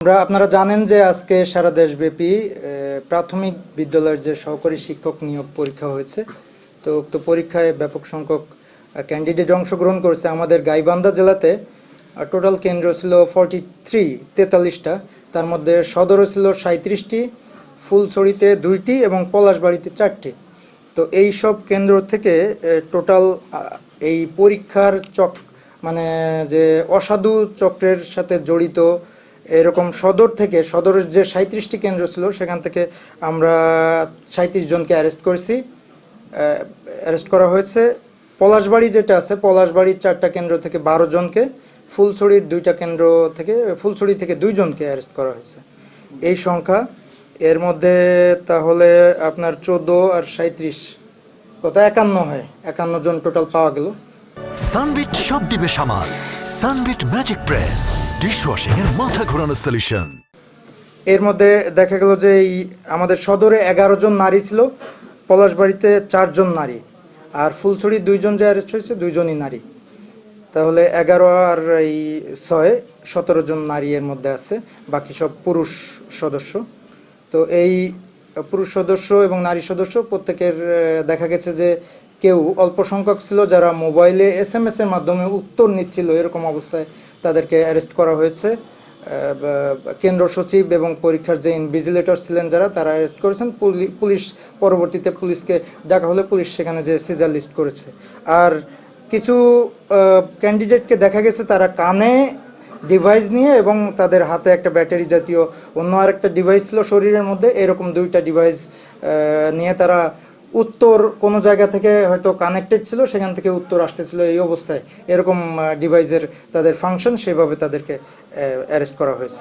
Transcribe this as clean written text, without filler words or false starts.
আপনারা জানেন যে আজকে সারা দেশব্যাপী প্রাথমিক বিদ্যালয়ের যে সহকারী শিক্ষক নিয়োগ পরীক্ষা হয়েছে। তো উক্ত পরীক্ষায় ব্যাপক সংখ্যক ক্যান্ডিডেট অংশগ্রহণ করেছে। আমাদের গাইবান্ধা জেলাতে টোটাল কেন্দ্র ছিল 43টা, তার মধ্যে সদরে ছিল 37টি, ফুলছড়িতে 2টি এবং পলাশবাড়িতে 4টি। তো এই সব কেন্দ্র থেকে টোটাল এই পরীক্ষার মানে যে অসাধু চক্রের সাথে জড়িত এরকম সদরের যে 37টি কেন্দ্র ছিল সেখান থেকে আমরা 37 জনকে অ্যারেস্ট করা হয়েছে। পলাশবাড়ি যেটা আছে, পলাশবাড়ির 4টা কেন্দ্র থেকে 12 জনকে, ফুলছড়ির 2টা কেন্দ্র থেকে ফুলছড়ি থেকে 2 জনকে অ্যারেস্ট করা হয়েছে। এই সংখ্যা এর মধ্যে তাহলে আপনার 14 আর 37 কত 51 হয়, 51 জন টোটাল পাওয়া গেল। সানবিট সব দিবে সামাল। সানবিট ম্যাজিক প্রেস ডিশওয়াশিং এর মাথা ঘোরানো সলিউশন। এর মধ্যে দেখা গেল যে আমাদের সদরে 11 জন নারী ছিল, পলাশবাড়িতে 4 জন নারী, আর ফুলছড়ি 2 জন যে অ্যারেস্ট হয়েছে 2 জনই নারী। তাহলে 11 আর 6 17 জন নারী এর মধ্যে আছে, বাকি সব পুরুষ সদস্য। তো এই পুরুষ সদস্য এবং নারী সদস্য প্রত্যেকের দেখা গেছে যে কেউ অল্প সংখ্যক ছিল যারা মোবাইলে SMS এর মাধ্যমে উত্তর নিচ্ছিল, এরকম অবস্থায় তাদেরকে অ্যারেস্ট করা হয়েছে। কেন্দ্র সচিব এবং পরীক্ষার যে ইনভিজিলেটর ছিলেন যারা, তারা অ্যারেস্ট করেছেন। পুলিশ পরবর্তীতে পুলিশকে ডাকা হলে পুলিশ সেখানে যে সিজার লিস্ট করেছে। আর কিছু ক্যান্ডিডেটকে দেখা গেছে তারা কানে ডিভাইস নিয়ে এবং তাদের হাতে একটা ব্যাটারি জাতীয় অন্য আরেকটা ডিভাইস ছিল শরীরের মধ্যে, এরকম 2টা ডিভাইস নিয়ে তারা উত্তর কোনো জায়গা থেকে হয়তো কানেক্টেড ছিল, সেখান থেকে উত্তর আসতেছিল। এই অবস্থায় এরকম ডিভাইসের তাদের ফাংশন, সেভাবে তাদেরকে অ্যারেস্ট করা হয়েছে।